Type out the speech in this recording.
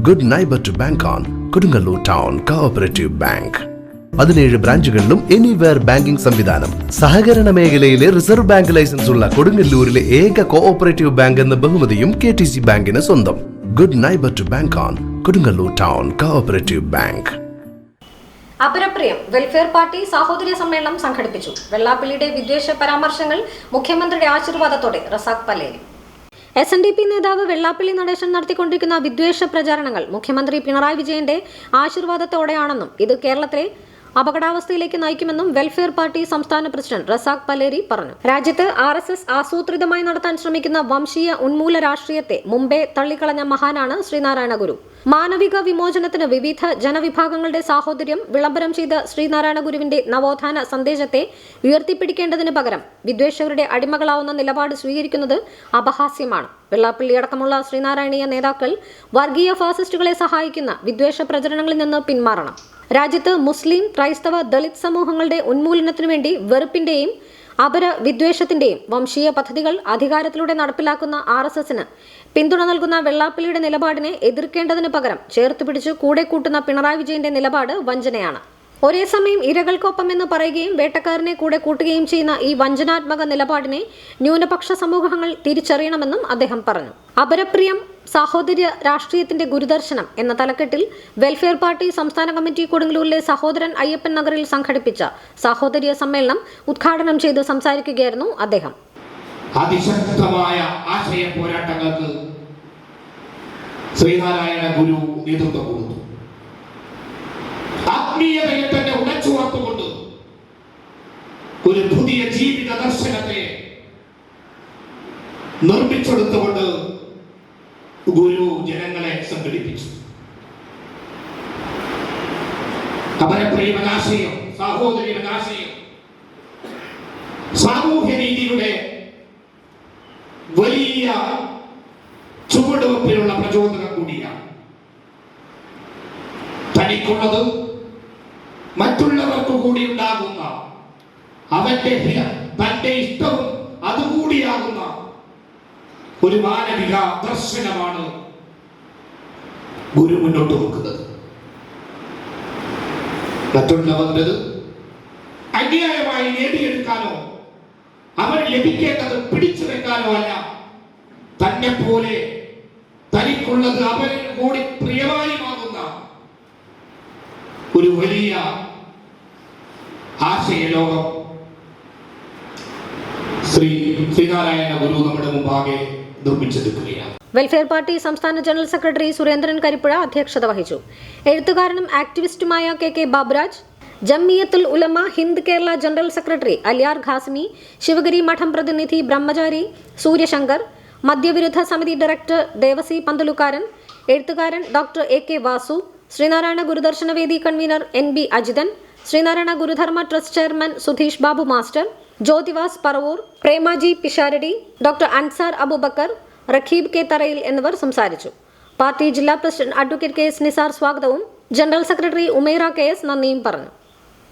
Good neighbour to bank on Kodungallur town cooperative bank. 17 ബ്രാഞ്ചുകളിലും anywhere banking സംവിധാനം. സഹകരണ മേഖലയിലെ റിസർവ് ബാങ്ക് ലൈസൻസ് ഉള്ള കൊടുങ്ങല്ലൂരിലെ ഏക കോഓപ്പറേറ്റീവ് ബാങ്ക് എന്ന ബഹുമതിയും KTC ബാങ്കിന് സ്വന്തം. Good neighbour to bank on Kodungallur town cooperative bank. അപരപ്രിയം വെൽഫെയർ പാർട്ടി സാഹോദര്യ സമ്മേളനം സംഘടിപ്പിച്ചു. വെള്ളാപ്പള്ളിയുടെ വിദ്വേഷ പരാമർശങ്ങൾ മുഖ്യമന്ത്രിയുടെ ആശീർവാദത്തോടെ റസാഖ് പലേരി. SNDP നേതാവ് വെള്ളാപ്പള്ളി നടേശൻ നടത്തിക്കൊണ്ടിരിക്കുന്ന വിദ്വേഷ പ്രചാരണങ്ങൾ മുഖ്യമന്ത്രി പിണറായി വിജയന്റെ ആശീർവാദത്തോടെയാണെന്നും ഇത് കേരളത്തിലെ അപകടാവസ്ഥയിലേക്ക് നയിക്കുമെന്നും വെൽഫെയർ പാർട്ടി സംസ്ഥാന പ്രസിഡന്റ് റസാഖ് പലേരി പറഞ്ഞു. രാജ്യത്ത് RSS ആസൂത്രിതമായി നടത്താൻ ശ്രമിക്കുന്ന വംശീയ ഉന്മൂല രാഷ്ട്രീയത്തെ മുമ്പേ തള്ളിക്കളഞ്ഞ മഹാനാണ് ശ്രീനാരായണ ഗുരു. മാനവിക വിമോചനത്തിന് വിവിധ ജനവിഭാഗങ്ങളുടെ സാഹോദര്യം വിളംബരം ചെയ്ത ശ്രീനാരായണ ഗുരുവിന്റെ നവോത്ഥാന സന്ദേശത്തെ ഉയർത്തിപ്പിടിക്കേണ്ടതിന് പകരം വിദ്വേഷകരുടെ അടിമകളാവുന്ന നിലപാട് സ്വീകരിക്കുന്നത് അപഹാസ്യമാണ്. വെള്ളാപ്പള്ളി അടക്കമുള്ള ശ്രീനാരായണീയ നേതാക്കൾ വർഗീയ ഫാസിസ്റ്റുകളെ സഹായിക്കുന്ന വിദ്വേഷ പ്രചരണങ്ങളിൽ നിന്ന് പിന്മാറണം. രാജ്യത്ത് മുസ്ലിം, ക്രൈസ്തവ, ദളിത് സമൂഹങ്ങളുടെ ഉന്മൂലനത്തിനു വേണ്ടി വെറുപ്പിന്റെയും അപര വിദ്വേഷത്തിന്റെയും വംശീയ പദ്ധതികൾ അധികാരത്തിലൂടെ നടപ്പിലാക്കുന്ന RSSന് പിന്തുണ നൽകുന്ന വെള്ളാപ്പള്ളിയുടെ നിലപാടിനെ എതിർക്കേണ്ടതിന് പകരം ചേർത്തുപിടിച്ച് കൂടെ കൂട്ടുന്ന പിണറായി വിജയന്റെ നിലപാട് വഞ്ചനയാണ്. ഒരേ സമയം ഇരകൾക്കൊപ്പം എന്ന് പറയുകയും വേട്ടക്കാരനെ കൂടെ കൂട്ടുകയും ചെയ്യുന്ന ഈ വഞ്ചനാത്മക നിലപാടിനെ ന്യൂനപക്ഷ സമൂഹങ്ങൾ തിരിച്ചറിയണമെന്നും അദ്ദേഹം പറഞ്ഞു. അപരപ്രിയം സാഹോദര്യ രാഷ്ട്രീയത്തിന്റെ ഗുരുദർശനം എന്ന തലക്കെട്ടിൽ വെൽഫെയർ പാർട്ടി സംസ്ഥാന കമ്മിറ്റി കൊടുങ്ങല്ലൂരിലെ സഹോദരൻ അയ്യപ്പൻ നഗറിൽ സംഘടിപ്പിച്ച സാഹോദര്യ സമ്മേളനം ഉദ്ഘാടനം ചെയ്ത് സംസാരിക്കുകയായിരുന്നു അദ്ദേഹം. അതിശക്തമായ ആശയ പോരാട്ടങ്ങൾക്ക് ശ്രീനാരായണ ഗുരു നേതൃത്വം കൊടുത്തു. ആത്മീയതയെ തന്നെ ഉടച്ചുവാർത്തുകൊണ്ട് ഒരു പുതിയ ജീവിത ദർശനത്തെ നിർമ്മിച്ചെടുത്തുകൊണ്ട് ഗുരു ജനങ്ങളെ സംഘടിപ്പിച്ചു. അപരപ്രിയമനാശയം, സാഹോദര്യമനാശയം സാമൂഹ്യ നീതിയുടെ വലിയ ചുവടുവെപ്പിനുള്ള പ്രചോദനം കൂടിയാണ്. തനിക്കുള്ളത് മറ്റുള്ളവർക്ക് കൂടി ഉണ്ടാകുന്ന തന്റെ ഇഷ്ടവും അതുകൂടിയാകുന്ന ഒരു മാനവിക ദർശനമാണ് ഗുരു മുന്നോട്ട് വെക്കുന്നത്. മറ്റുള്ളവരുടേത് അന്യായമായി നേടിയെടുക്കാനോ അവർ ലഭിക്കേണ്ടത് പിടിച്ചു വെക്കാനോ അല്ല, തന്നെ പോലെ തനിക്കുള്ളത് അവരിൽ കൂടി പ്രിയമായുമാകുന്ന ഒരു വലിയ ആശയലോകം ശ്രീനാരായണ ഗുരു നമ്മുടെ മുമ്പാകെ നിർമ്മിച്ചെടുക്കുകയാണ്. വെൽഫെയർ പാർട്ടി സംസ്ഥാന ജനറൽ സെക്രട്ടറി സുരേന്ദ്രൻ കരിപ്പുഴ അധ്യക്ഷത വഹിച്ചു. എഴുത്തുകാരനും ആക്ടിവിസ്റ്റുമായ KK ബാബുരാജ്, ജംഇയ്യത്തുൽ ഉലമ ഹിന്ദ് കേരള ജനറൽ സെക്രട്ടറി അലിയാർ ഖാസിമി, ശിവഗിരി മഠം പ്രതിനിധി ബ്രഹ്മചാരി സൂര്യശങ്കർ, മദ്യവിരുദ്ധ സമിതി ഡയറക്ടർ ദേവസി പന്തലുകാരൻ, എഴുത്തുകാരൻ doctor AK Vasu, Sreenarayana Gurudarshana Vedi convener NB Ajithan, Sreenarayana Gurudharma trust chairman Sudheesh Babu master, Jyothivas Paravur, Premaji Pisharody, doctor Ansar Abubakar, Rakheeb K Tharayil എന്നിവർ സംസാരിച്ചു. പാർട്ടി ജില്ലാ പ്രസിഡന്റ് അഡ്വക്കേറ്റ് KS നിസാർ സ്വാഗതവും ജനറൽ സെക്രട്ടറി ഉമൈറ KS നന്ദിയും പറഞ്ഞു.